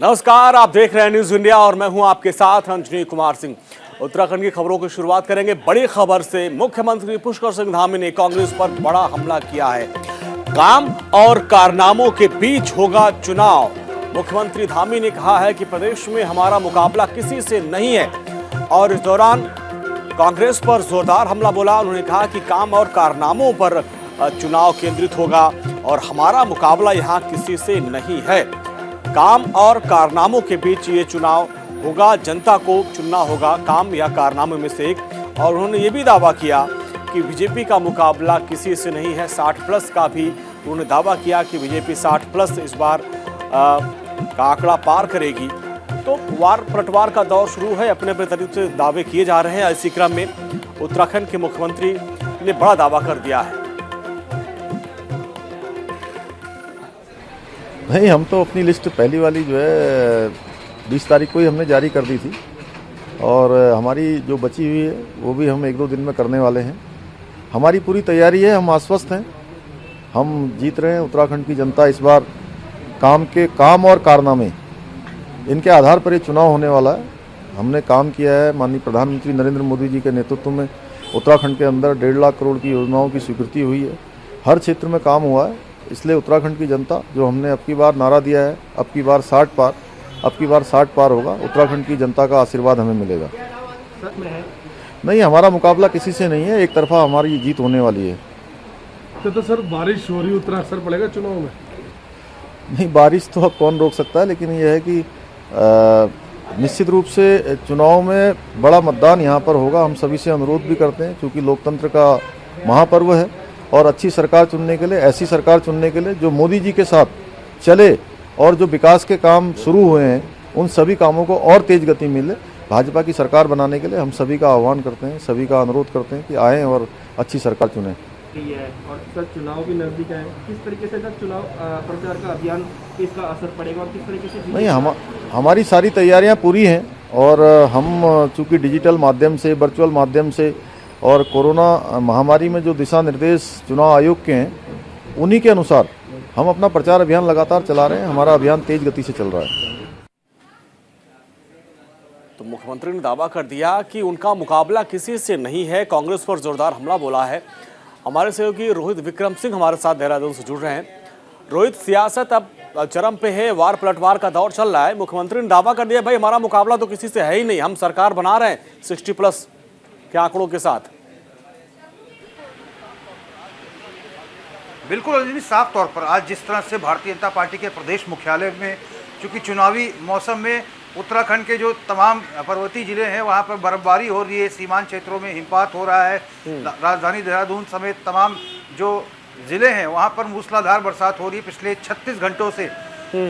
नमस्कार, आप देख रहे हैं न्यूज इंडिया और मैं हूं आपके साथ अंजनी कुमार सिंह। उत्तराखंड की खबरों की शुरुआत करेंगे बड़ी खबर से। मुख्यमंत्री पुष्कर सिंह धामी ने कांग्रेस पर बड़ा हमला किया है। काम और कारनामों के बीच होगा चुनाव। मुख्यमंत्री धामी ने कहा है कि प्रदेश में हमारा मुकाबला किसी से नहीं है और इस दौरान कांग्रेस पर जोरदार हमला बोला। उन्होंने कहा कि काम और कारनामों पर चुनाव केंद्रित होगा और हमारा मुकाबला यहाँ किसी से नहीं है। काम और कारनामों के बीच ये चुनाव होगा, जनता को चुनना होगा काम या कारनामों में से एक। और उन्होंने ये भी दावा किया कि बीजेपी का मुकाबला किसी से नहीं है। 60+ का भी उन्होंने दावा किया कि बीजेपी 60+ इस बार का आंकड़ा पार करेगी। तो वार पलटवार का दौर शुरू है, अपने अपने तरीके से दावे किए जा रहे हैं। इसी क्रम में उत्तराखंड के मुख्यमंत्री ने बड़ा दावा कर दिया है। नहीं, हम तो अपनी लिस्ट पहली वाली जो है 20 तारीख को ही हमने जारी कर दी थी और हमारी जो बची हुई है वो भी हम 1-2 दिन में करने वाले हैं। हमारी पूरी तैयारी है, हम आश्वस्त हैं, हम जीत रहे हैं। उत्तराखंड की जनता इस बार काम और कारनामे इनके आधार पर ये चुनाव होने वाला है। हमने काम किया है, माननीय प्रधानमंत्री नरेंद्र मोदी जी के नेतृत्व में उत्तराखंड के अंदर 1.5 लाख करोड़ की योजनाओं की स्वीकृति हुई है। हर क्षेत्र में काम हुआ है, इसलिए उत्तराखंड की जनता जो हमने अब की बार नारा दिया है, अब की बार 60 पार होगा। उत्तराखंड की जनता का आशीर्वाद हमें मिलेगा। नहीं, हमारा मुकाबला किसी से नहीं है, एक तरफा हमारी जीत होने वाली है। तो सर बारिश हो रही, उतना असर पड़ेगा चुनाव में? नहीं, बारिश तो अब कौन रोक सकता है, लेकिन यह है कि निश्चित रूप से चुनाव में बड़ा मतदान यहाँ पर होगा। हम सभी से अनुरोध भी करते हैं, क्योंकि लोकतंत्र का महापर्व है और अच्छी सरकार चुनने के लिए, ऐसी सरकार चुनने के लिए जो मोदी जी के साथ चले और जो विकास के काम शुरू हुए हैं उन सभी कामों को और तेज गति मिले। भाजपा की सरकार बनाने के लिए हम सभी का आह्वान करते हैं, सभी का अनुरोध करते हैं कि आएँ और अच्छी सरकार चुनें। और सर चुनाव भी नजदीक है, किस तरीके से सर चुनाव प्रचार का अभियान इसका असर पड़ेगा और किस तरीके से? नहीं, हमारी सारी तैयारियां पूरी हैं और हम चूँकि डिजिटल माध्यम से, वर्चुअल माध्यम से और कोरोना महामारी में जो दिशा निर्देश चुनाव आयोग के हैं उन्हीं के अनुसार हम अपना प्रचार अभियान लगातार चला रहे हैं। हमारा अभियान तेज गति से चल रहा है। तो मुख्यमंत्री ने दावा कर दिया कि उनका मुकाबला किसी से नहीं है, कांग्रेस पर जोरदार हमला बोला है। हमारे सहयोगी रोहित विक्रम सिंह हमारे साथ देहरादून से जुड़ रहे हैं। रोहित, सियासत अब चरम पे है, वार पलटवार का दौर चल रहा है। मुख्यमंत्री ने दावा कर दिया भाई हमारा मुकाबला तो किसी से है ही नहीं, हम सरकार बना रहे हैं 60+ के आंकड़ों के साथ। बिल्कुल रजनी, साफ तौर पर आज जिस तरह से भारतीय जनता पार्टी के प्रदेश मुख्यालय में चूंकि चुनावी मौसम में उत्तराखंड के जो तमाम पर्वतीय जिले हैं वहां पर बर्फबारी हो रही है, सीमांत क्षेत्रों में हिमपात हो रहा है, राजधानी देहरादून समेत तमाम जो जिले हैं वहां पर मूसलाधार बरसात हो रही है। पिछले 36 घंटों से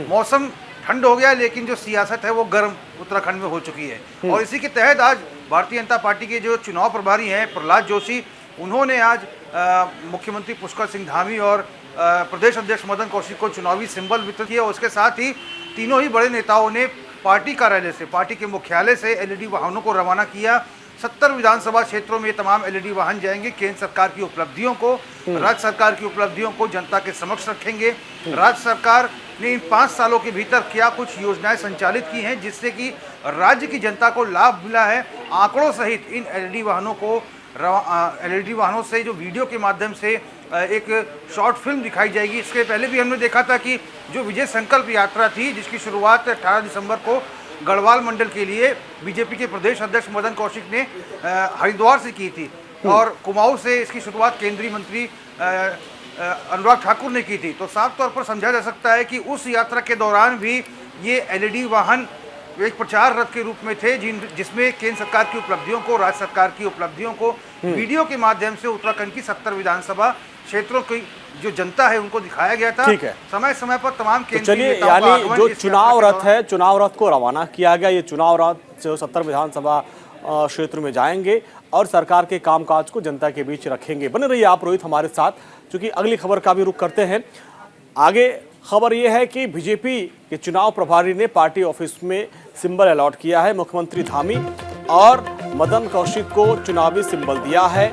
मौसम ठंड हो गया, लेकिन जो सियासत है वो गर्म उत्तराखंड में हो चुकी है। और इसी के तहत आज भारतीय जनता पार्टी के जो चुनाव प्रभारी हैं प्रहलाद जोशी, उन्होंने आज मुख्यमंत्री पुष्कर सिंह धामी और प्रदेश अध्यक्ष मदन कौशिक को चुनावी सिंबल वितरित किया। उसके साथ ही तीनों ही बड़े नेताओं ने पार्टी कार्यालय से, पार्टी के मुख्यालय से एलईडी वाहनों को रवाना किया। 70 विधानसभा क्षेत्रों में ये तमाम एलईडी वाहन जाएंगे। केंद्र सरकार की उपलब्धियों को, राज्य सरकार की उपलब्धियों को जनता के समक्ष रखेंगे। राज्य सरकार ने इन 5 सालों के भीतर क्या कुछ योजनाएं संचालित की हैं जिससे कि राज्य की जनता को लाभ मिला है, आंकड़ों सहित इन एलईडी वाहनों से जो वीडियो के माध्यम से एक शॉर्ट फिल्म दिखाई जाएगी। इसके पहले भी हमने देखा था कि जो विजय संकल्प यात्रा थी जिसकी शुरुआत 18 दिसंबर को गढ़वाल मंडल के लिए बीजेपी के प्रदेश अध्यक्ष मदन कौशिक ने हरिद्वार से की थी और कुमाऊं से इसकी शुरुआत केंद्रीय मंत्री अनुराग ठाकुर ने की थी। तो साफ तौर पर समझा जा सकता है कि उस यात्रा के दौरान भी ये एलईडी वाहन एक प्रचार रथ के रूप में थे जिसमें केंद्र सरकार की उपलब्धियों को, राज्य सरकार की उपलब्धियों को वीडियो के माध्यम से उत्तराखंड की 70 विधानसभा क्षेत्रों की जो जनता है उनको दिखाया गया था। समय समय पर तमाम केंद्रीय नेताओं का यानी जो चुनाव रथ है, चुनाव रथ को रवाना किया गया। ये चुनाव रथ जो 70 विधानसभा क्षेत्र में जाएंगे और सरकार के कामकाज को जनता के बीच रखेंगे। बने रहिए आप रोहित हमारे साथ, क्योंकि अगली खबर का भी रुख करते हैं। आगे खबर यह है कि बीजेपी के चुनाव प्रभारी ने पार्टी ऑफिस में सिंबल अलॉट किया है। मुख्यमंत्री धामी और मदन कौशिक को चुनावी सिंबल दिया है।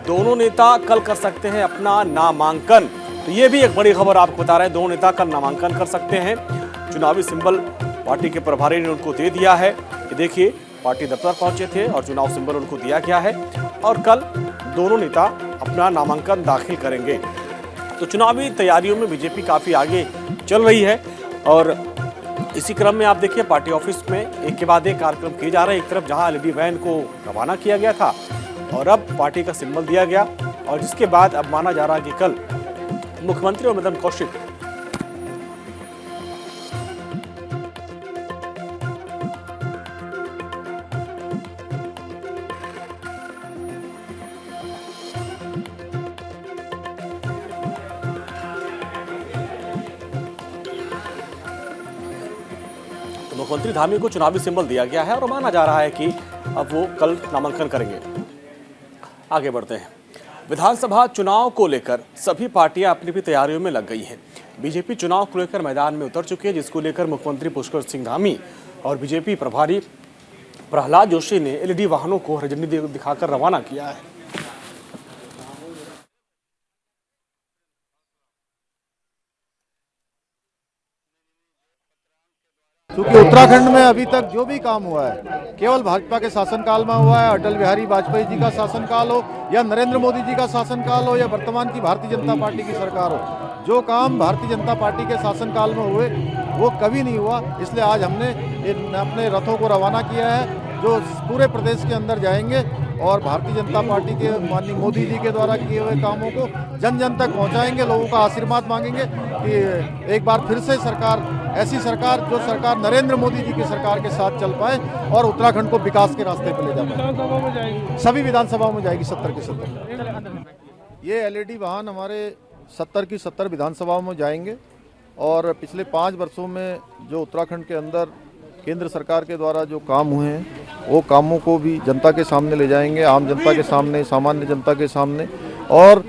दोनों नेता कल कर सकते हैं अपना नामांकन। तो ये भी एक बड़ी खबर आपको बता रहे हैं, दोनों नेता कल नामांकन कर सकते हैं। चुनावी सिंबल पार्टी के प्रभारी ने उनको दे दिया है। ये देखिए, पार्टी दफ्तर पहुंचे थे और चुनाव सिंबल उनको दिया गया है और कल दोनों नेता अपना नामांकन दाखिल करेंगे। तो चुनावी तैयारियों में बीजेपी काफी आगे चल रही है और इसी क्रम में आप देखिए पार्टी ऑफिस में एक के बाद एक कार्यक्रम किए जा रहे हैं। एक तरफ जहां एलईडी वैन को रवाना किया गया था और अब पार्टी का सिंबल दिया गया और जिसके बाद अब माना जा रहा है कि कल मुख्यमंत्री और मदन कौशिक मुख्यमंत्री धामी को चुनावी सिंबल दिया गया है और माना जा रहा है कि अब वो कल नामांकन करेंगे। आगे बढ़ते हैं। विधानसभा चुनाव को लेकर सभी पार्टियां अपनी भी तैयारियों में लग गई हैं। बीजेपी चुनाव को लेकर मैदान में उतर चुकी है, जिसको लेकर मुख्यमंत्री पुष्कर सिंह धामी और बीजेपी प्रभारी प्रहलाद जोशी ने एलईडी वाहनों को हरी झंडी दिखाकर रवाना किया है। क्योंकि उत्तराखंड में अभी तक जो भी काम हुआ है केवल भाजपा के शासनकाल में हुआ है। अटल बिहारी वाजपेयी जी का शासनकाल हो या नरेंद्र मोदी जी का शासनकाल हो या वर्तमान की भारतीय जनता पार्टी की सरकार हो, जो काम भारतीय जनता पार्टी के शासनकाल में हुए वो कभी नहीं हुआ। इसलिए आज हमने अपने रथों को रवाना किया है जो पूरे प्रदेश के अंदर जाएंगे और भारतीय जनता पार्टी के माननीय मोदी जी के द्वारा किए हुए कामों को जन जन तक पहुंचाएंगे। लोगों का आशीर्वाद मांगेंगे कि एक बार फिर से सरकार, ऐसी सरकार जो सरकार नरेंद्र मोदी जी की सरकार के साथ चल पाए और उत्तराखंड को विकास के रास्ते पर ले जा पाए। सभी विधानसभाओं में जाएगी 70 की 70। ये एलईडी वाहन हमारे 70 की 70 विधानसभाओं में जाएंगे और पिछले 5 वर्षों में जो उत्तराखंड के अंदर केंद्र सरकार के द्वारा जो काम हुए हैं वो कामों को भी जनता के सामने ले जाएंगे, आम जनता के सामने, सामान्य जनता के सामने। और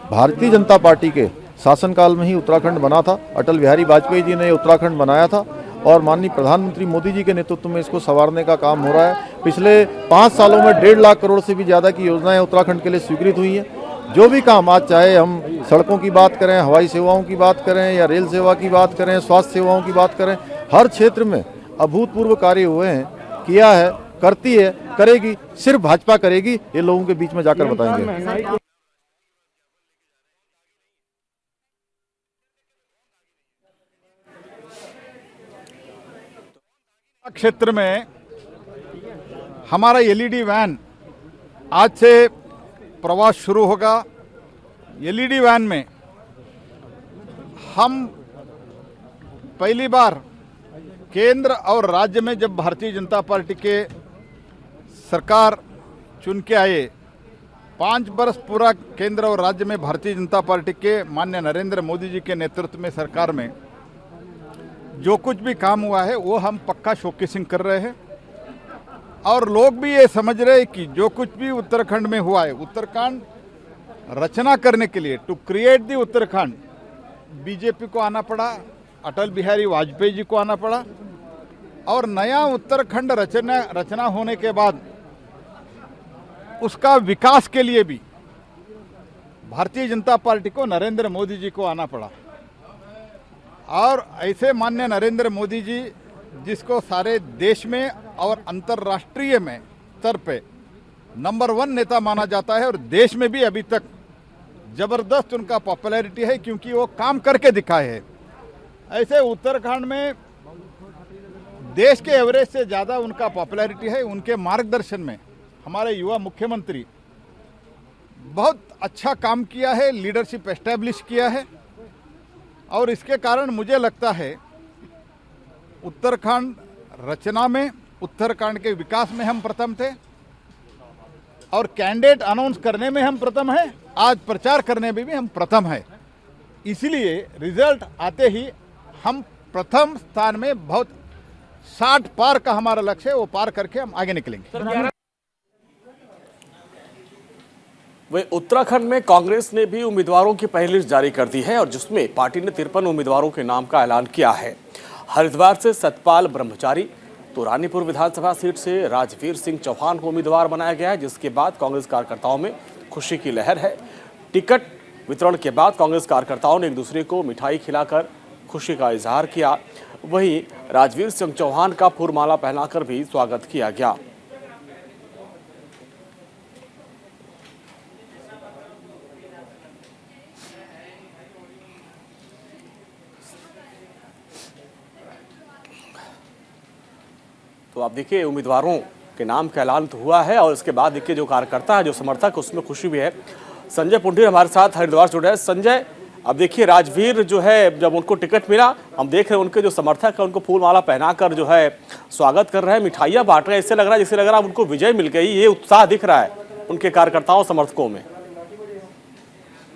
भारतीय जनता पार्टी के शासनकाल में ही उत्तराखंड बना था। अटल बिहारी वाजपेयी जी ने उत्तराखंड बनाया था और माननीय प्रधानमंत्री मोदी जी के नेतृत्व में इसको संवारने का काम हो रहा है। पिछले 5 सालों में 1.5 लाख करोड़ से भी ज़्यादा की योजनाएं उत्तराखंड के लिए स्वीकृत हुई हैं। जो भी काम आज, चाहे हम सड़कों की बात करें, हवाई सेवाओं की बात करें या रेल सेवा की बात करें, स्वास्थ्य सेवाओं की बात करें, हर क्षेत्र में अभूतपूर्व कार्य हुए हैं, किया है, करती है, करेगी। सिर्फ भाजपा करेगी, ये लोगों के बीच में जाकर बताएंगे। क्षेत्र में हमारा एलईडी वैन आज से प्रवास शुरू होगा। एलईडी वैन में हम पहली बार केंद्र और राज्य में जब भारतीय जनता पार्टी के सरकार चुन के आए, 5 वर्ष पूरा केंद्र और राज्य में भारतीय जनता पार्टी के माननीय नरेंद्र मोदी जी के नेतृत्व में सरकार में जो कुछ भी काम हुआ है वो हम पक्का शोकेसिंग कर रहे हैं और लोग भी ये समझ रहे हैं कि जो कुछ भी उत्तराखंड में हुआ है, उत्तराखंड रचना करने के लिए, to create the Uttarakhand, BJP को आना पड़ा, अटल बिहारी वाजपेयी जी को आना पड़ा और नया उत्तराखंड रचना होने के बाद उसका विकास के लिए भी भारतीय जनता पार्टी को नरेंद्र मोदी जी को आना पड़ा। और ऐसे माननीय नरेंद्र मोदी जी जिसको सारे देश में और अंतर्राष्ट्रीय में स्तर पे नंबर 1 नेता माना जाता है और देश में भी अभी तक जबरदस्त उनका पॉपुलैरिटी है क्योंकि वो काम करके दिखाए हैं। ऐसे उत्तराखंड में देश के एवरेज से ज़्यादा उनका पॉपुलैरिटी है। उनके मार्गदर्शन में हमारे युवा मुख्यमंत्री बहुत अच्छा काम किया है, लीडरशिप एस्टैब्लिश किया है और इसके कारण मुझे लगता है उत्तराखंड रचना में, उत्तराखंड के विकास में हम प्रथम थे और कैंडिडेट अनाउंस करने में हम प्रथम हैं, आज प्रचार करने में भी हम प्रथम हैं। इसलिए रिजल्ट आते ही हम प्रथम स्थान में, बहुत 60 पार का हमारा लक्ष्य है, वो पार करके हम आगे निकलेंगे। वहीं उत्तराखंड में कांग्रेस ने भी उम्मीदवारों की पहली लिस्ट जारी कर दी है और जिसमें पार्टी ने 53 उम्मीदवारों के नाम का ऐलान किया है। हरिद्वार से सतपाल ब्रह्मचारी, तो रानीपुर विधानसभा सीट से राजवीर सिंह चौहान को उम्मीदवार बनाया गया है, जिसके बाद कांग्रेस कार्यकर्ताओं में खुशी की लहर है। टिकट वितरण के बाद कांग्रेस कार्यकर्ताओं ने एक दूसरे को मिठाई खिलाकर खुशी का इजहार किया। वहीं राजवीर सिंह चौहान का फूलमाला पहनाकर भी स्वागत किया गया। तो आप देखिए उम्मीदवारों के नाम का ऐलान तो हुआ है और इसके बाद देखिए जो कार्यकर्ता है, जो समर्थक, उसमें खुशी भी है। संजय पुंडीर हमारे साथ हरिद्वार से जुड़े हैं। संजय, अब देखिए राजवीर जो है, जब उनको टिकट मिला, हम देख रहे हैं उनके जो समर्थक है उनको फूलमाला पहनाकर जो है स्वागत कर रहे हैं, मिठाइयाँ बांट रहे हैं। इससे लग रहा है जैसे लग रहा है उनको विजय मिल गई, ये उत्साह दिख रहा है उनके कार्यकर्ताओं समर्थकों में।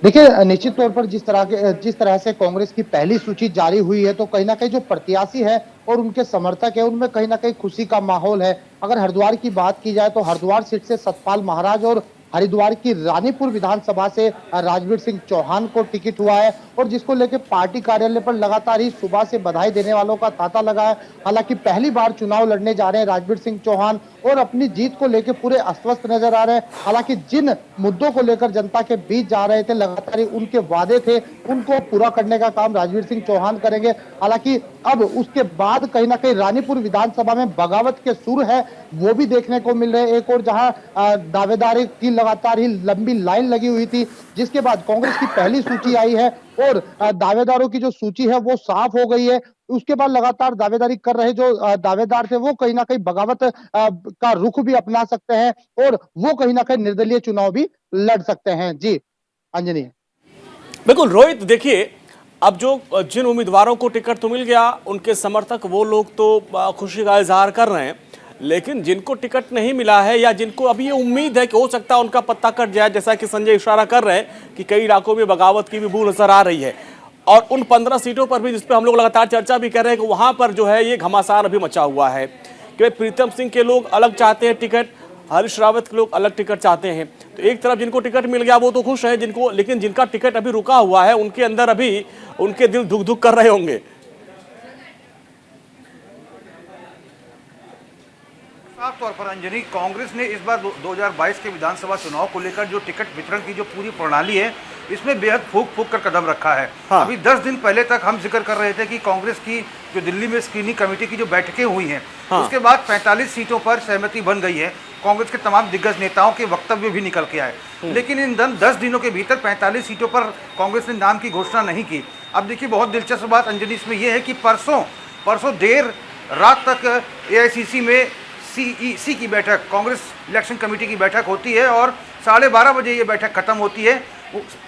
देखिए, निश्चित तौर पर जिस तरह से कांग्रेस की पहली सूची जारी हुई है, तो कहीं ना कहीं जो प्रत्याशी है और उनके समर्थक है, उनमें कहीं ना कहीं खुशी का माहौल है। अगर हरिद्वार की बात की जाए तो हरिद्वार सीट से सतपाल महाराज और हरिद्वार की रानीपुर विधानसभा से राजवीर सिंह चौहान को टिकट हुआ है और जिसको लेकर पार्टी कार्यालय पर लगातार ही सुबह से बधाई देने वालों का तांता लगा है। हालांकि पहली बार चुनाव लड़ने जा रहे हैं राजवीर सिंह चौहान और अपनी जीत को लेकर पूरे अस्वस्थ नजर आ रहे हैं। हालांकि जिन मुद्दों को लेकर जनता के बीच जा रहे थे, लगातार उनके वादे थे, उनको पूरा करने का काम राजवीर सिंह चौहान करेंगे। हालांकि अब उसके बाद कहीं ना कहीं रानीपुर विधानसभा में बगावत के सुर है, वो भी देखने को मिल रहे हैं। एक और जहां दावेदारी की लगातार ही लंबी लाइन लगी हुई थी, जिसके बाद कांग्रेस की पहली सूची आई है और दावेदारों की जो सूची है वो साफ हो गई है। उसके बाद लगातार दावेदारी कर रहे जो दावेदार थे, वो कहीं ना कहीं बगावत का रुख भी अपना सकते हैं और वो कहीं ना कहीं निर्दलीय चुनाव भी लड़ सकते हैं। जी अंजनी। बिल्कुल रोहित, देखिए अब जो जिन उम्मीदवारों को टिकट तो मिल गया, उनके समर्थक वो लोग तो खुशी का इजहार कर रहे हैं, लेकिन जिनको टिकट नहीं मिला है या जिनको अभी ये उम्मीद है कि हो सकता है उनका पत्ता कट जाए, जैसा कि संजय इशारा कर रहे हैं कि कई इलाकों में बगावत की भी बू नजर आ रही है, और उन 15 सीटों पर भी जिस पर हम लोग लगातार चर्चा भी कर रहे हैं कि वहां पर जो है ये घमासान अभी मचा हुआ है कि प्रीतम सिंह के लोग अलग चाहते हैं टिकट, हरीश रावत के लोग अलग टिकट चाहते हैं। तो एक तरफ जिनको टिकट मिल गया वो तो खुश है, लेकिन जिनका टिकट अभी रुका हुआ है उनके अंदर अभी उनके दिल धुक धुक कर रहे होंगे। साफ तौर पर अंजनी, कांग्रेस ने इस बार 2022 के विधानसभा चुनाव को लेकर जो टिकट वितरण की जो पूरी प्रणाली है, इसमें बेहद फूक फूक कर कदम रखा है। हाँ। अभी 10 दिन पहले तक हम जिक्र कर रहे थे कि कांग्रेस की जो दिल्ली में स्क्रीनिंग कमेटी की जो बैठकें हुई हैं, हाँ। उसके बाद 45 सीटों पर सहमति बन गई है। कांग्रेस के तमाम दिग्गज नेताओं के वक्तव्य भी निकल के आए, लेकिन इन 10 दिनों के भीतर 45 सीटों पर कांग्रेस ने नाम की घोषणा नहीं की। अब देखिए, बहुत दिलचस्प बात अंजनी इसमें यह है कि परसों देर रात तक AICC में CEC की बैठक, कांग्रेस इलेक्शन कमेटी की बैठक होती है और 12:30 बजे ये बैठक खत्म होती है।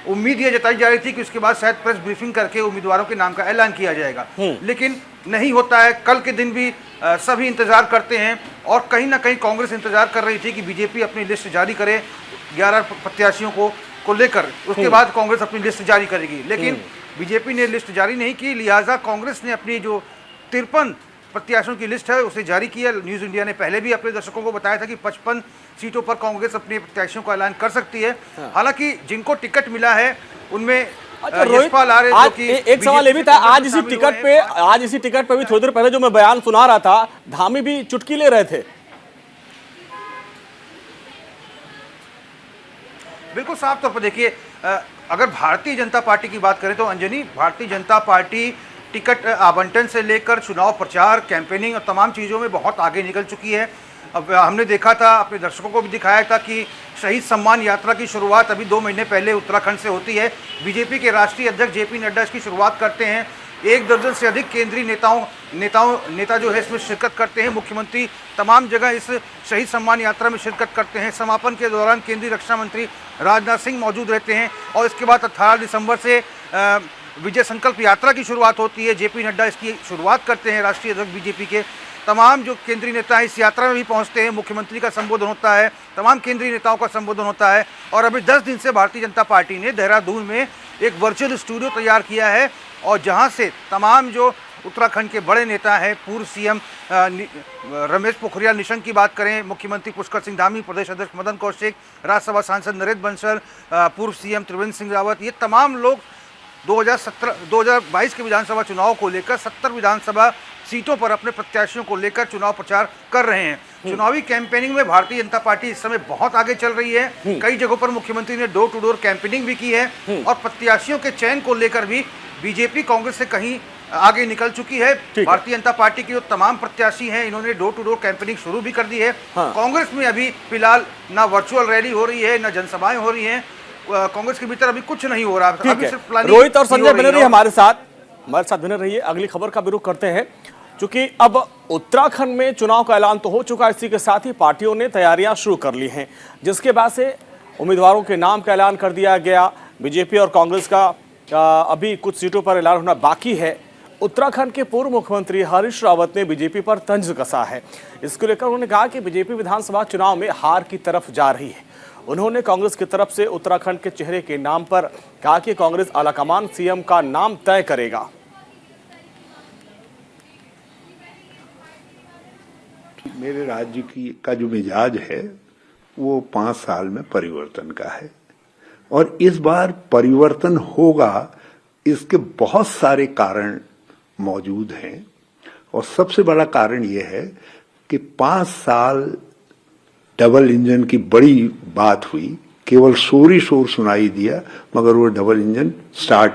उम्मीद ये जताई जा रही थी कि उसके बाद शायद प्रेस ब्रीफिंग करके उम्मीदवारों के नाम का ऐलान किया जाएगा, लेकिन नहीं होता है। कल के दिन भी सभी इंतजार करते हैं और कहीं ना कहीं कांग्रेस इंतजार कर रही थी कि बीजेपी अपनी लिस्ट जारी करे 11 प्रत्याशियों को लेकर, उसके बाद कांग्रेस अपनी लिस्ट जारी करेगी, लेकिन बीजेपी ने लिस्ट जारी नहीं की। लिहाजा कांग्रेस ने अपनी जो 53 प्रत्याशियों की लिस्ट है उसे जारी किया। न्यूज़ इंडिया ने पहले भी अपने दर्शकों को बताया था कि 55 सीटों पर कांग्रेस अपने प्रत्याशियों का ऐलान कर सकती है। हालांकि जिनको टिकट मिला है उनमें यशपाल आर्य, जो कि एक सवाल ये भी था, आज इसी टिकट पे भी थोड़ी देर पहले जो मैं बयान सुना रहा था, धामी भी चुटकी ले रहे थे। बिल्कुल साफ तौर पर देखिए, अगर भारतीय जनता पार्टी की बात करें तो अंजनी, भारतीय जनता पार्टी टिकट आवंटन से लेकर चुनाव प्रचार, कैंपेनिंग और तमाम चीज़ों में बहुत आगे निकल चुकी है। अब हमने देखा था, अपने दर्शकों को भी दिखाया था कि शहीद सम्मान यात्रा की शुरुआत अभी 2 महीने पहले उत्तराखंड से होती है। बीजेपी के राष्ट्रीय अध्यक्ष JP नड्डा इसकी शुरुआत करते हैं। 1 दर्जन से अधिक केंद्रीय नेता जो है इसमें शिरकत करते हैं। मुख्यमंत्री तमाम जगह इस शहीद सम्मान यात्रा में शिरकत करते हैं। समापन के दौरान केंद्रीय रक्षा मंत्री राजनाथ सिंह मौजूद रहते हैं और इसके बाद 18 दिसंबर से विजय संकल्प यात्रा की शुरुआत होती है। JP नड्डा इसकी शुरुआत करते हैं। राष्ट्रीय अध्यक्ष बीजेपी के तमाम जो केंद्रीय नेता हैं इस यात्रा में भी पहुंचते हैं। मुख्यमंत्री का संबोधन होता है, तमाम केंद्रीय नेताओं का संबोधन होता है। और अभी 10 दिन से भारतीय जनता पार्टी ने देहरादून में एक वर्चुअल स्टूडियो तैयार किया है और जहां से तमाम जो उत्तराखंड के बड़े नेता हैं, पूर्व CM रमेश पोखरियाल निशंक की बात करें, मुख्यमंत्री पुष्कर सिंह धामी, प्रदेश अध्यक्ष मदन कौशिक, राज्यसभा सांसद नरेंद्र बंसल, पूर्व CM त्रिवेंद्र सिंह रावत, ये तमाम लोग 2022 के विधानसभा चुनाव को लेकर 70 विधानसभा सीटों पर अपने प्रत्याशियों को लेकर चुनाव प्रचार कर रहे हैं। चुनावी कैंपेनिंग में भारतीय जनता पार्टी इस समय बहुत आगे चल रही है। कई जगहों पर मुख्यमंत्री ने डोर टू डोर कैंपेनिंग भी की है और प्रत्याशियों के चयन को लेकर भी बीजेपी कांग्रेस से कहीं आगे निकल चुकी है। है। भारतीय जनता पार्टी के जो तमाम प्रत्याशी हैं इन्होंने डोर टू डोर कैंपेनिंग शुरू भी कर दी है। हाँ। कांग्रेस में अभी फिलहाल ना वर्चुअल रैली हो रही है, ना जनसभाएं हो रही हैं। कांग्रेस के भीतर अभी कुछ नहीं हो रहा। ठीक अभी है, सिर्फ प्लानिंग रोहित और ही हो संजय रही बने है। रहिए हमारे साथ बने रहिए। अगली खबर का भी रुख करते हैं, क्योंकि अब उत्तराखंड में चुनाव का ऐलान तो हो चुका है, इसी के साथ ही पार्टियों ने तैयारियां शुरू कर ली हैं, जिसके बाद से उम्मीदवारों के नाम का ऐलान कर दिया गया। बीजेपी और कांग्रेस का अभी कुछ सीटों पर ऐलान होना बाकी है। उत्तराखंड के पूर्व मुख्यमंत्री हरीश रावत ने बीजेपी पर तंज कसा है। इसको लेकर उन्होंने कहा कि बीजेपी विधानसभा चुनाव में हार की तरफ जा रही है। उन्होंने कांग्रेस की तरफ से उत्तराखंड के चेहरे के नाम पर कहा कि कांग्रेस आलाकमान सीएम का नाम तय करेगा। मेरे राज्य का जो मिजाज है वो 5 साल में परिवर्तन का है, और इस बार परिवर्तन होगा, इसके बहुत सारे कारण मौजूद हैं। और सबसे बड़ा कारण यह है कि 5 साल डबल इंजन की बड़ी बात हुई, केवल शोर ही शोर सुनाई दिया, मगर वो डबल इंजन स्टार्ट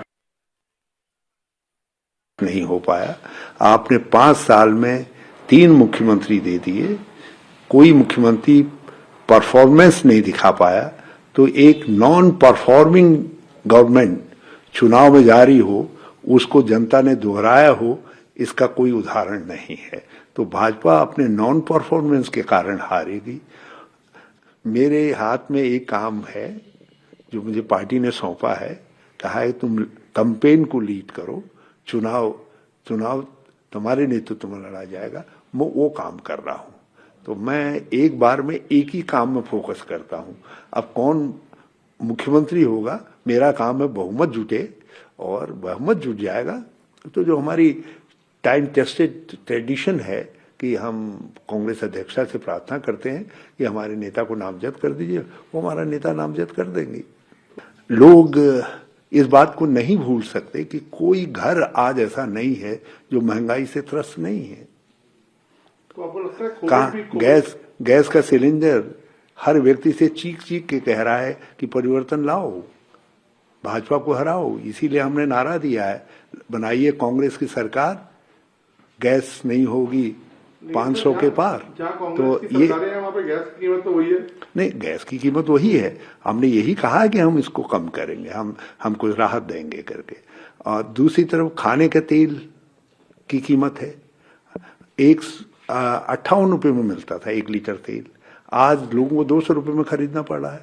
नहीं हो पाया। आपने 5 साल में 3 मुख्यमंत्री दे दिए, कोई मुख्यमंत्री परफॉर्मेंस नहीं दिखा पाया। तो एक नॉन परफॉर्मिंग गवर्नमेंट चुनाव में जारी हो, उसको जनता ने दोहराया हो, इसका कोई उदाहरण नहीं है। तो भाजपा अपने नॉन परफॉर्मेंस के कारण हारेगी। मेरे हाथ में एक काम है जो मुझे पार्टी ने सौंपा है, कहा है तुम कैंपेन को लीड करो, चुनाव तुम्हारे नेतृत्व में लड़ा जाएगा। मैं वो काम कर रहा हूं। तो मैं एक बार में एक ही काम में फोकस करता हूं। अब कौन मुख्यमंत्री होगा, मेरा काम है बहुमत जुटे, और बहुमत जुट जाएगा तो जो हमारी टाइम टेस्टेड ट्रेडिशन है कि हम कांग्रेस अध्यक्षा से प्रार्थना करते हैं कि हमारे नेता को नामजद कर दीजिए, वो हमारा नेता नामजद कर देंगे। लोग इस बात को नहीं भूल सकते कि कोई घर आज ऐसा नहीं है जो महंगाई से त्रस्त नहीं है। गैस का सिलेंडर हर व्यक्ति से चीख चीख के कह रहा है कि परिवर्तन लाओ, भाजपा को हराओ। इसीलिए हमने नारा दिया है, बनाइए कांग्रेस की सरकार, गैस नहीं होगी 500 के पार। तो ये वहाँ पे गैस की कीमत तो वही है। नहीं, गैस की कीमत वही है। हमने यही कहा है कि हम इसको कम करेंगे, हम कुछ राहत देंगे करके। और दूसरी तरफ खाने के तेल की कीमत है, 58 रुपये में मिलता था 1 लीटर तेल, आज लोगों को 200 रुपये में खरीदना पड़ रहा है।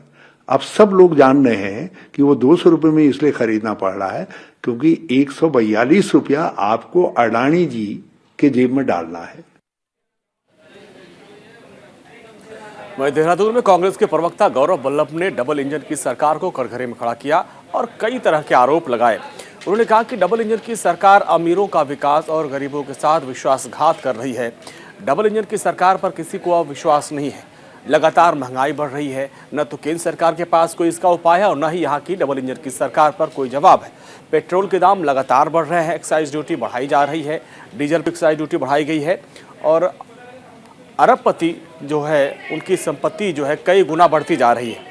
अब सब लोग जान रहे हैं कि वो 200 रुपये में इसलिए खरीदना पड़ रहा है क्योंकि 142 रुपया आपको अडानी जी के जेब में डालना है। वहीं देहरादून में कांग्रेस के प्रवक्ता गौरव वल्लभ ने डबल इंजन की सरकार को कटघरे में खड़ा किया और कई तरह के आरोप लगाए। उन्होंने कहा कि डबल इंजन की सरकार अमीरों का विकास और गरीबों के साथ विश्वासघात कर रही है। डबल इंजन की सरकार पर किसी को अब विश्वास नहीं है। लगातार महंगाई बढ़ रही है, न तो केंद्र सरकार के पास कोई इसका उपाय है और न ही यहाँ की डबल इंजन की सरकार पर कोई जवाब है। पेट्रोल के दाम लगातार बढ़ रहे हैं, एक्साइज ड्यूटी बढ़ाई जा रही है, डीजल पर एक्साइज ड्यूटी बढ़ाई गई है और अरबपति जो है उनकी संपत्ति जो है कई गुना बढ़ती जा रही है।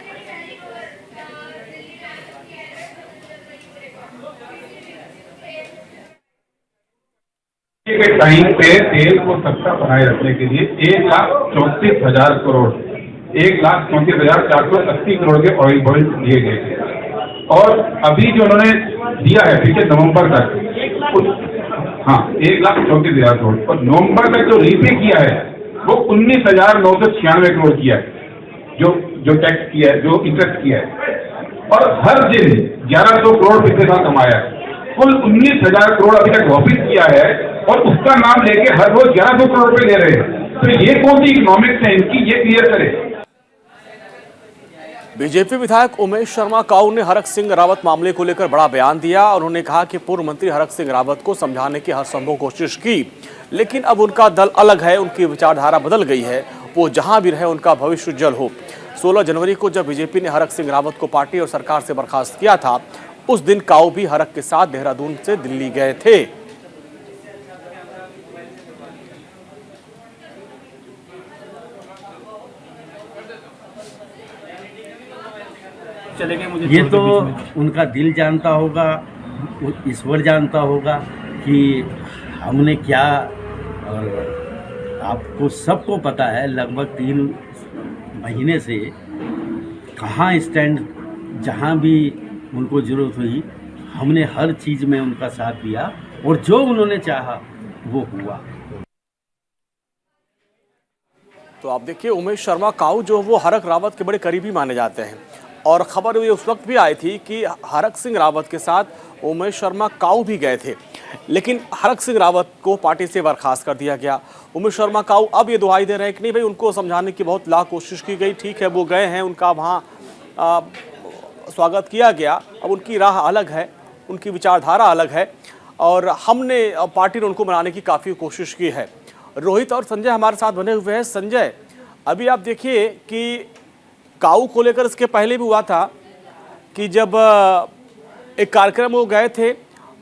के टाइम पे तेल को सस्ता बनाए रखने के लिए 1,34,000 करोड़ 1,34,480 करोड़ के ऑयल बॉइल दिए गए थे। और अभी जो उन्होंने दिया है पिछले नवंबर तक, 1,34,000 करोड़, और नवंबर तक जो रीपे किया है वो 19,996 करोड़ किया है, जो टैक्स किया है, जो इंटरेस्ट किया है। और हर दिन 1,100 करोड़ पिछले साल कमाया है। कुल 19,000 करोड़ अभी तक वापिस किया है और उसका नाम लेके हर रोज 1,100 करोड़ रुपए ले रहे हैं। तो ये कौन सी इकोनॉमिक्स है इनकी, ये क्लियर करे। बीजेपी विधायक उमेश शर्मा काऊ ने हरक सिंह रावत मामले को लेकर बड़ा बयान दिया। उन्होंने कहा कि पूर्व मंत्री हरक सिंह रावत को समझाने की हर संभव कोशिश की, लेकिन अब उनका दल अलग है, उनकी विचारधारा बदल गई है। वो जहां भी रहे उनका भविष्य उज्जवल हो। 16 जनवरी को जब बीजेपी ने हरक सिंह रावत को पार्टी और सरकार से बर्खास्त किया था, उस दिन काऊ भी हरक के साथ देहरादून से दिल्ली गए थे। ये तो उनका दिल जानता होगा, वो ईश्वर जानता होगा कि हमने क्या, और आपको सबको पता है लगभग 3 महीने से कहाँ स्टैंड, जहाँ भी उनको ज़रूरत हुई हमने हर चीज़ में उनका साथ दिया और जो उन्होंने चाहा वो हुआ। तो आप देखिए उमेश शर्मा काऊ जो वो हरक रावत के बड़े करीबी माने जाते हैं और खबर ये उस वक्त भी आई थी कि हरक सिंह रावत के साथ उमेश शर्मा काऊ भी गए थे, लेकिन हरक सिंह रावत को पार्टी से बर्खास्त कर दिया गया। उमेश शर्मा काऊ अब ये दुहाई दे रहे हैं कि नहीं भाई, उनको समझाने की बहुत लाख कोशिश की गई, ठीक है वो गए हैं, उनका वहाँ स्वागत किया गया, अब उनकी राह अलग है, उनकी विचारधारा अलग है और हमने पार्टी ने उनको मनाने की काफ़ी कोशिश की है। रोहित और संजय हमारे साथ बने हुए हैं। संजय, अभी आप देखिए कि काऊ को लेकर इसके पहले भी हुआ था कि जब एक कार्यक्रम वो गए थे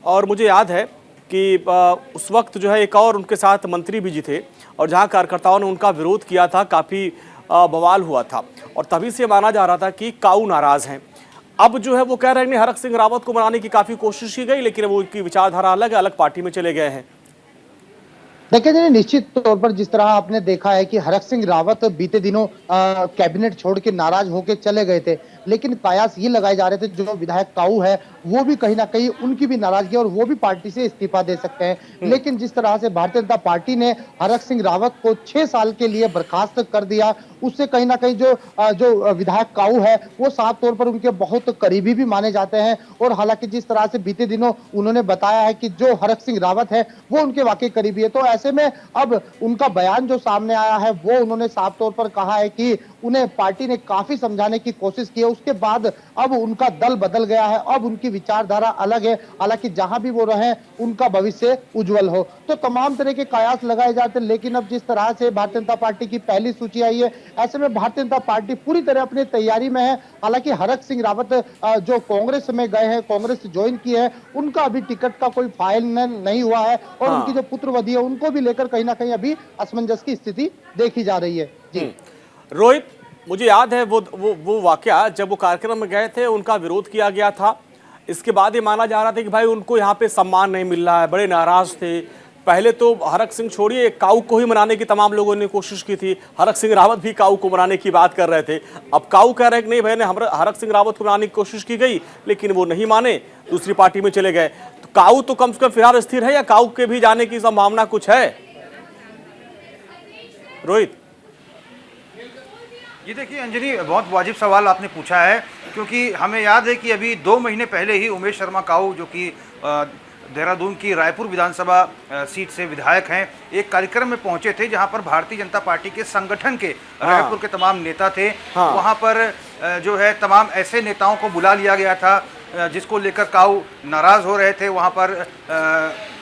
और मुझे याद है कि उस वक्त जो है एक और उनके साथ मंत्री भी जी थे और जहां कार्यकर्ताओं ने उनका विरोध किया था, काफ़ी बवाल हुआ था और तभी से माना जा रहा था कि काऊ नाराज़ हैं। अब जो है वो कह रहे हैं हरक सिंह रावत को मनाने की काफ़ी कोशिश की गई, लेकिन वो उनकी विचारधारा अलग है, अलग पार्टी में चले गए हैं। देखिए जी, निश्चित तौर पर जिस तरह आपने देखा है कि हरक सिंह रावत बीते दिनों कैबिनेट छोड़ के नाराज होकर चले गए थे, लेकिन कयास ये लगाए जा रहे थे जो विधायक काऊ है वो भी कहीं ना कहीं उनकी भी नाराजगी और वो भी पार्टी से इस्तीफा दे सकते हैं। लेकिन जिस तरह से भारतीय जनता पार्टी ने हरक सिंह रावत को 6 साल के लिए बर्खास्त कर दिया, उससे कहीं ना कहीं जो विधायक काऊ है वो साफ तौर पर उनके बहुत करीबी भी माने जाते हैं। और हालांकि जिस तरह से बीते दिनों उन्होंने बताया है कि जो हरक सिंह रावत है वो उनके वाकई करीबी है, तो ऐसे में अब उनका बयान जो सामने आया है वो उन्होंने साफ तौर पर कहा है कि उन्हें पार्टी ने काफी समझाने की कोशिश की है, उसके बाद अब उनका दल बदल गया है, अब उनकी विचारधारा अलग है। हालांकि जहां भी वो रहे उनका भविष्य उज्जवल हो, तो तमाम तरह के कयास लगाए जाते हैं। लेकिन अब जिस तरह से भारतीय जनता पार्टी की पहली सूची आई है, ऐसे में भारतीय जनता पार्टी पूरी तरह अपनी तैयारी में है। हालांकि हरक सिंह रावत जो कांग्रेस में गए हैं, कांग्रेस ज्वाइन की है, उनका अभी टिकट का कोई फाइनल नहीं हुआ है और उनकी जो पुत्रवधि है उनको भी लेकर कहीं ना कहीं अभी असमंजस की स्थिति देखी जा रही है। जी रोहित, मुझे याद है वो वाकया जब वो कार्यक्रम में गए थे, उनका विरोध किया गया था। इसके बाद ये माना जा रहा था कि भाई उनको यहाँ पे सम्मान नहीं मिल रहा है, बड़े नाराज थे। पहले तो हरक सिंह छोड़िए, काऊ को ही मनाने की तमाम लोगों ने कोशिश की थी, हरक सिंह रावत भी काऊ को मनाने की बात कर रहे थे। अब काऊ कह रहे हैं कि नहीं भाई ने हरक सिंह रावत को मनाने की कोशिश की गई, लेकिन वो नहीं माने, दूसरी पार्टी में चले गए। तो काऊ तो कम से कम फिलहाल स्थिर है या काऊ के भी जाने की संभावना कुछ है? रोहित ये देखिए अंजलि, बहुत वाजिब सवाल आपने पूछा है, क्योंकि हमें याद है कि अभी 2 महीने पहले ही उमेश शर्मा काऊ जो कि देहरादून की रायपुर विधानसभा सीट से विधायक हैं, एक कार्यक्रम में पहुंचे थे जहां पर भारतीय जनता पार्टी के संगठन के रायपुर के तमाम नेता थे। वहां पर जो है तमाम ऐसे नेताओं को बुला लिया गया था जिसको लेकर काऊ नाराज हो रहे थे। वहां पर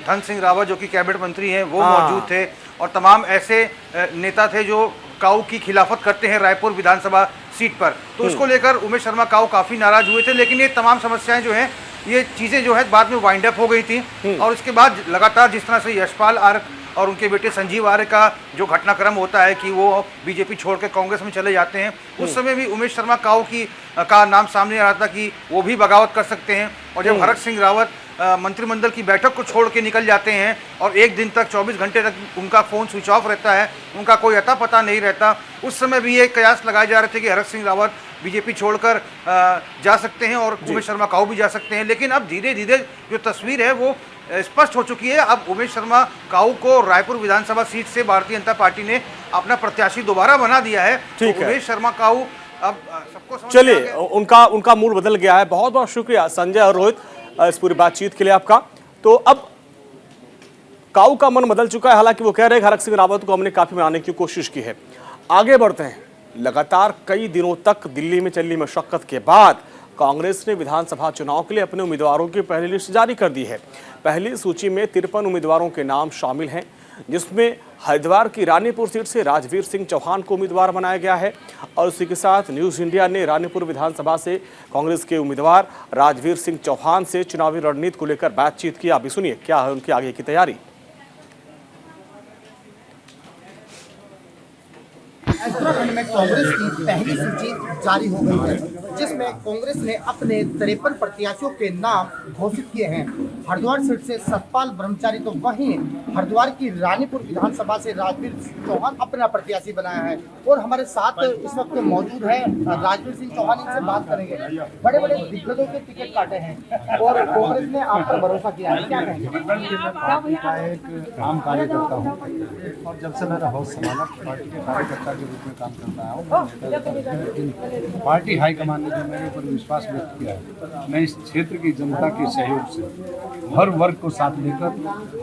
धन सिंह रावत जो कि कैबिनेट मंत्री हैं वो मौजूद थे और तमाम ऐसे नेता थे जो काऊ की खिलाफत करते हैं रायपुर विधानसभा सीट पर। तो उसको लेकर उमेश शर्मा काऊ काफ़ी नाराज हुए थे, लेकिन ये तमाम समस्याएं जो हैं, ये चीज़ें जो है बाद में वाइंड अप हो गई थी। और उसके बाद लगातार जिस तरह से यशपाल आर्य और उनके बेटे संजीव आर्य का जो घटनाक्रम होता है कि वो बीजेपी छोड़ के कांग्रेस में चले जाते हैं, उस समय भी उमेश शर्मा काऊ का नाम सामने आ रहा था कि वो भी बगावत कर सकते हैं। और जब हरक सिंह रावत मंत्रिमंडल की बैठक को छोड़ के निकल जाते हैं और एक दिन तक 24 घंटे तक उनका फ़ोन स्विच ऑफ रहता है, उनका कोई अता पता नहीं रहता, उस समय भी ये कयास लगाए जा रहे थे कि हरक सिंह रावत बीजेपी छोड़कर जा सकते हैं और उमेश शर्मा काऊ भी जा सकते हैं। लेकिन अब धीरे धीरे जो तस्वीर है वो स्पष्ट हो चुकी है। अब उमेश शर्मा काऊ को रायपुर विधानसभा सीट से भारतीय जनता पार्टी ने अपना प्रत्याशी दोबारा बना दिया है। तो उमेश शर्मा काऊ अब सबको चलिए उनका मूड बदल गया है। बहुत बहुत शुक्रिया संजय और रोहित इस पूरी बातचीत के लिए आपका। तो अब काऊ का मन बदल चुका है, हालांकि वो कह रहे हैं हरक सिंह रावत को हमने काफी मनाने की कोशिश की है। आगे बढ़ते हैं। लगातार कई दिनों तक दिल्ली में चली मशक्कत के बाद कांग्रेस ने विधानसभा चुनाव के लिए अपने उम्मीदवारों की पहली लिस्ट जारी कर दी है। पहली सूची में 53 उम्मीदवारों के नाम शामिल हैं, जिसमें हरिद्वार की रानीपुर सीट से राजवीर सिंह चौहान को उम्मीदवार बनाया गया है। और उसी के साथ न्यूज़ इंडिया ने रानीपुर विधानसभा से कांग्रेस के उम्मीदवार राजवीर सिंह चौहान से चुनावी रणनीति को लेकर बातचीत की। अभी सुनिए क्या है उनकी आगे की तैयारी। उत्तराखंड में कांग्रेस की पहली सूची जारी हो गई है। जिसमें कांग्रेस ने अपने 53 प्रत्याशियों के नाम घोषित किए हैं। हरिद्वार सीट से सतपाल ब्रह्मचारी तो वहीं हरिद्वार की रानीपुर विधानसभा से राजवीर चौहान अपना प्रत्याशी बनाया है। और हमारे साथ इस वक्त मौजूद है राजवीर सिंह चौहान, इनसे बात करेंगे। बड़े बड़े दिग्गजों के टिकट काटे हैं और कांग्रेस ने आप पर भरोसा किया है, क्या कहेंगे? पार्टी का एक आम कार्यकर्ता हूँ और जब से मैंने हाउस संभाला पार्टी के कार्यकर्ता के रूप में काम करता हूँ। लेकिन पार्टी हाईकमान ने जो मेरे ऊपर विश्वास व्यक्त किया है, मैं इस क्षेत्र की जनता के सहयोग से हर वर्ग को साथ लेकर,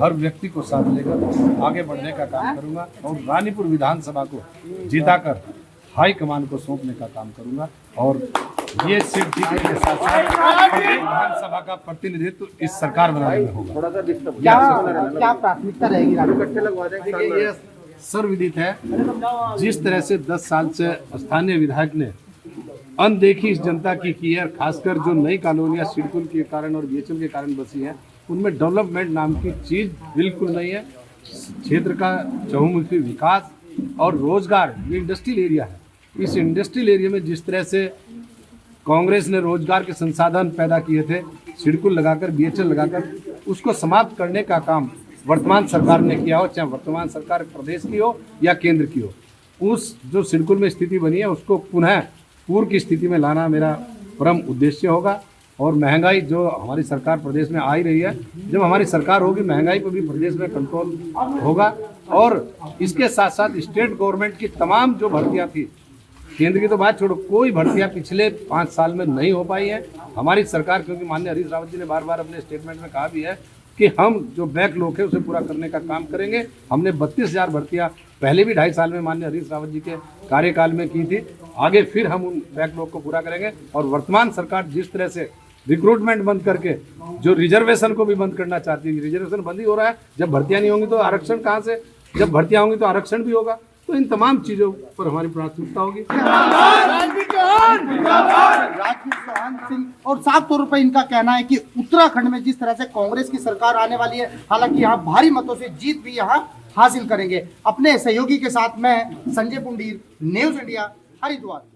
हर व्यक्ति को साथ लेकर आगे बढ़ने का काम करूंगा और रानीपुर विधानसभा को जिताकर हाईकमान को सौंपने का काम करूंगा। और ये सिर्फ जीतने के साथ साथ विधानसभा का प्रतिनिधित्व इस सरकार बनाने में होगा। क्या प्राथमिकता रहेगी? ये सर्वविदित है, जिस तरह से 10 साल से स्थानीय विधायक ने अनदेखी इस जनता की है, खासकर जो नई कॉलोनियां सिडकुल के कारण और बीएचएल के कारण बसी हैं, उनमें डेवलपमेंट नाम की चीज बिल्कुल नहीं है। क्षेत्र का चहुमुखी विकास और रोजगार, ये इंडस्ट्रियल एरिया है। इस इंडस्ट्रियल एरिया में जिस तरह से कांग्रेस ने रोजगार के संसाधन पैदा किए थे, सिडकुल लगाकर, बीएचएल लगाकर, उसको समाप्त करने का काम वर्तमान सरकार ने किया हो, चाहे वर्तमान सरकार प्रदेश की हो या केंद्र की हो। उस जो सिडकुल में स्थिति बनी है उसको पुनः पूर्व की स्थिति में लाना मेरा परम उद्देश्य होगा। और महंगाई जो हमारी सरकार प्रदेश में आ ही रही है, जब हमारी सरकार होगी महंगाई पर भी प्रदेश में कंट्रोल होगा। और इसके साथ साथ स्टेट गवर्नमेंट की तमाम जो भर्तियां थी, केंद्र की तो बात छोड़ो, कोई भर्तियां पिछले 5 साल में नहीं हो पाई है। हमारी सरकार, क्योंकि माननीय हरीश रावत जी ने बार बार अपने स्टेटमेंट में कहा भी है कि हम जो बैकलॉग है उसे पूरा करने का काम करेंगे। हमने 32,000 भर्तियां पहले भी 2.5 साल में माननीय हरीश रावत जी के कार्यकाल में की थी, आगे फिर हम उन बैकलॉग को पूरा करेंगे। और वर्तमान सरकार जिस तरह से रिक्रूटमेंट बंद करके जो रिजर्वेशन को भी बंद करना चाहती है, रिजर्वेशन बंद ही हो रहा है। जब भर्तियां नहीं होंगी तो आरक्षण कहाँ से, जब भर्तियां होंगी तो आरक्षण भी होगा। तो इन तमाम चीजों पर हमारी प्राथमिकता होगी। राजवीर चौहान सिंह, और साफ तौर पर इनका कहना है कि उत्तराखंड में जिस तरह से कांग्रेस की सरकार आने वाली है, हालांकि यहाँ भारी मतों से जीत भी यहाँ हासिल करेंगे। अपने सहयोगी के साथ मैं संजय पुंडीर, न्यूज इंडिया, हरिद्वार।